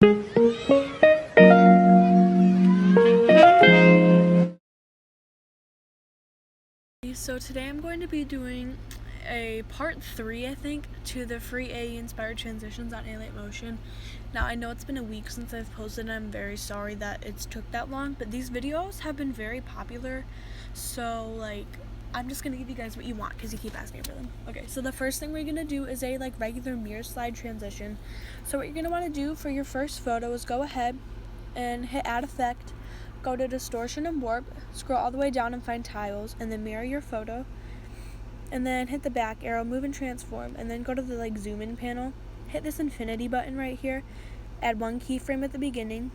So today I'm going to be doing a part 3, I think, to the free AE inspired transitions on alight motion. Now I know it's been a week since I've posted and I'm very sorry that it's took that long, but these videos have been very popular, so I'm just gonna give you guys what you want because you keep asking for them. Okay, so the first thing we're gonna do is a regular mirror slide transition. So what you're gonna want to do for your first photo is go ahead and hit add effect, go to distortion and warp, scroll all the way down and find tiles, and then mirror your photo, and then hit the back arrow, move and transform, and then go to the zoom in panel, hit this infinity button right here, add one keyframe at the beginning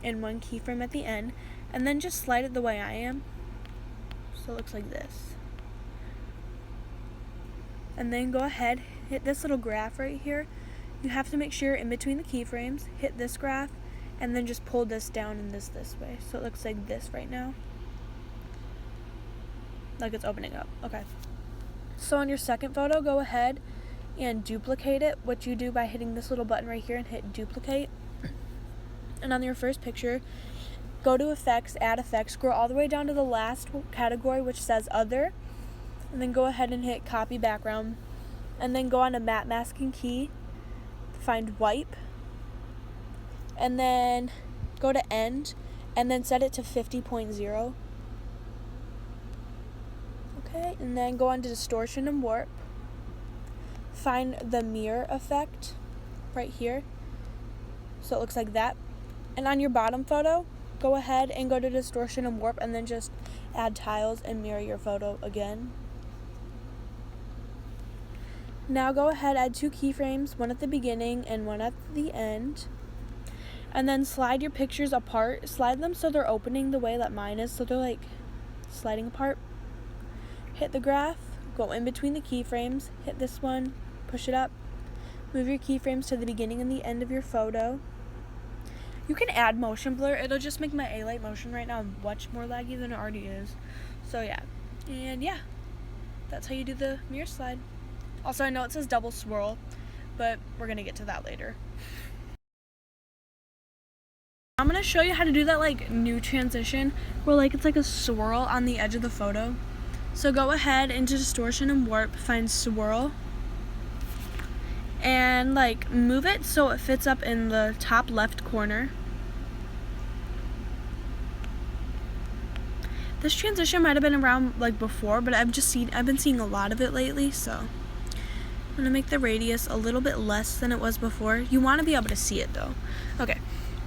and one keyframe at the end, and then just slide it the way I am, so it looks like this. And then go ahead, hit this little graph right here. You have to make sure in between the keyframes, hit this graph, and then just pull this down and this way. So it looks like this right now. Like it's opening up. Okay. So on your second photo, go ahead and duplicate it, which you do by hitting this little button right here and hit duplicate. And on your first picture, go to effects, add effects, scroll all the way down to the last category which says other, and then go ahead and hit copy background, and then go on to matte masking key, find wipe, and then go to end, and then set it to 50.0. Okay, and then go on to distortion and warp, find the mirror effect right here, so it looks like that. And on your bottom photo, go ahead and go to distortion and warp, and then just add tiles and mirror your photo again. Now go ahead, add two keyframes, one at the beginning and one at the end. And then slide your pictures apart. Slide them so they're opening the way that mine is, so they're sliding apart. Hit the graph, go in between the keyframes, hit this one, push it up, move your keyframes to the beginning and the end of your photo. You can add motion blur. It'll just make my alight motion right now much more laggy than it already is. So yeah, and yeah, that's how you do the mirror slide. Also, I know it says double swirl, but we're gonna get to that later. I'm gonna show you how to do that new transition where it's like a swirl on the edge of the photo. So go ahead into distortion and warp, find swirl, and move it so it fits up in the top left corner. This transition might have been around before, but I've been seeing a lot of it lately, so I'm gonna make the radius a little bit less than it was before. You want to be able to see it though. Okay.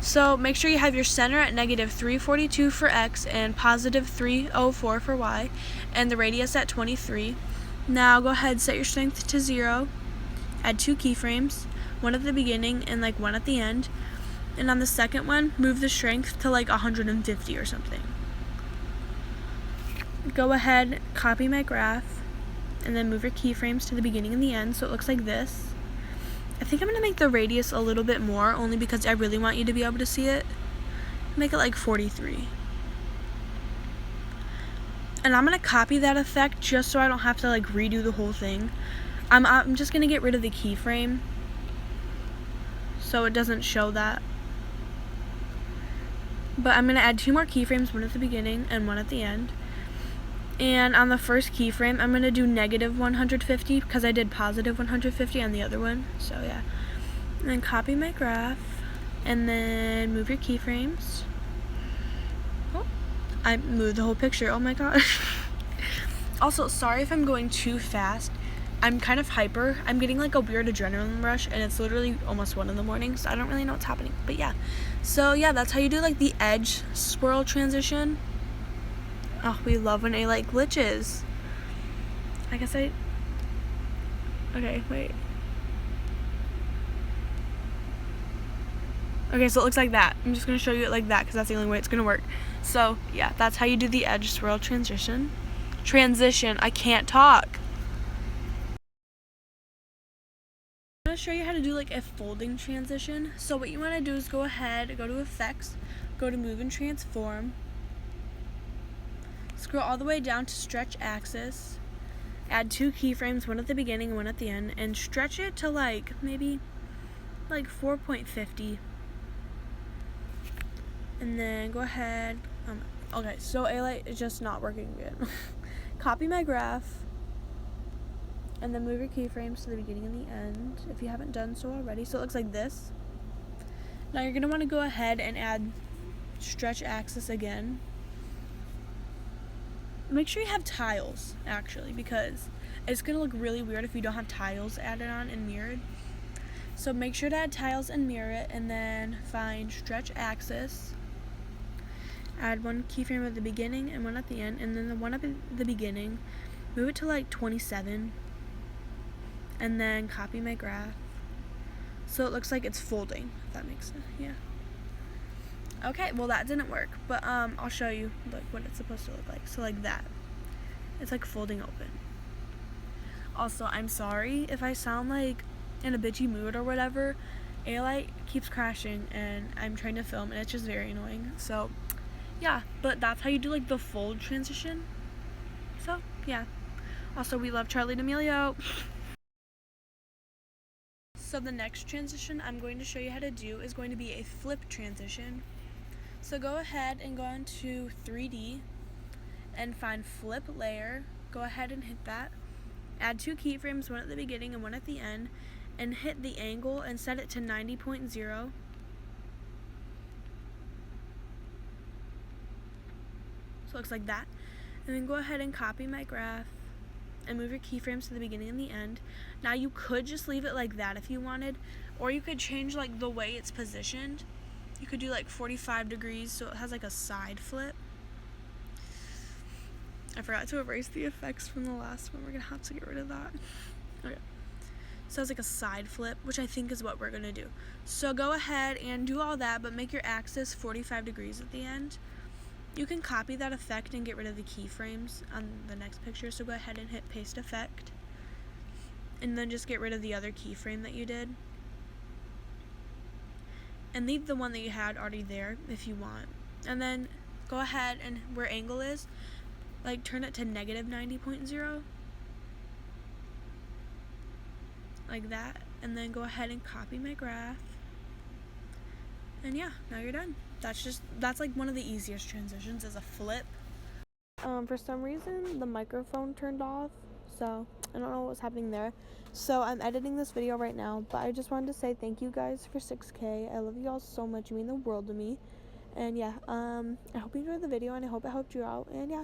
So make sure you have your center at -342 for X and +304 for Y, and the radius at 23. Now go ahead, set your strength to 0, add two keyframes, one at the beginning and one at the end, and on the second one, move the strength to 150 or something. Go ahead, copy my graph, and then move your keyframes to the beginning and the end so it looks like this. I think I'm going to make the radius a little bit more, only because I really want you to be able to see it. Make it 43. And I'm going to copy that effect just so I don't have to redo the whole thing. I'm just going to get rid of the keyframe so it doesn't show that. But I'm going to add two more keyframes, one at the beginning and one at the end. And on the first keyframe, I'm going to do -150 because I did +150 on the other one. So yeah. And then copy my graph. And then move your keyframes. Oh, I moved the whole picture. Oh my gosh. Also, sorry if I'm going too fast. I'm kind of hyper. I'm getting a weird adrenaline rush, and it's literally almost 1 in the morning, so I don't really know what's happening. But yeah. So yeah, that's how you do the edge swirl transition. Oh, we love when alight glitches. I guess okay, wait. Okay, so it looks like that. I'm just going to show you it like that because that's the only way it's going to work. So, yeah, that's how you do the edge swirl transition. I can't talk. I'm going to show you how to do a folding transition. So what you want to do is go ahead, go to effects, go to move and transform. Scroll all the way down to stretch axis, add two keyframes, one at the beginning and one at the end, and stretch it to maybe 4.50. And then go ahead. Okay, so alight is just not working good. Copy my graph. And then move your keyframes to the beginning and the end if you haven't done so already. So it looks like this. Now you're going to want to go ahead and add stretch axis again. Make sure you have tiles, actually, because it's going to look really weird if you don't have tiles added on and mirrored. So make sure to add tiles and mirror it, and then find stretch axis. Add one keyframe at the beginning and one at the end, and then the one at the beginning, move it to like 27, and then copy my graph. So it looks like it's folding, if that makes sense. Yeah. Okay, well that didn't work, but I'll show you like what it's supposed to look like. So like that. It's like folding open. Also, I'm sorry if I sound like in a bitchy mood or whatever. Alight keeps crashing and I'm trying to film and it's just very annoying. So yeah, but that's how you do like the fold transition. So yeah. Also, we love Charlie D'Amelio. So the next transition I'm going to show you how to do is going to be a flip transition. So go ahead and go into 3D and find flip layer. Go ahead and hit that. Add two keyframes, one at the beginning and one at the end, and hit the angle and set it to 90.0. So it looks like that. And then go ahead and copy my graph and move your keyframes to the beginning and the end. Now you could just leave it like that if you wanted, or you could change like the way it's positioned. You could do like 45 degrees so it has like a side flip. I forgot to erase the effects from the last one. We're gonna have to get rid of that. Okay. So it's like a side flip, which I think is what we're gonna do. So go ahead and do all that, but make your axis 45 degrees at the end. You can copy that effect and get rid of the keyframes on the next picture. So go ahead and hit paste effect. And then just get rid of the other keyframe that you did. And leave the one that you had already there if you want. And then go ahead and where angle is, like turn it to negative 90.0. Like that. And then go ahead and copy my graph. And yeah, now you're done. That's like one of the easiest transitions is a flip. For some reason the microphone turned off, so I don't know what was happening there. So I'm editing this video right now, but I just wanted to say thank you guys for 6K. I love you all so much. You mean the world to me. And yeah, I hope you enjoyed the video and I hope it helped you out. And yeah.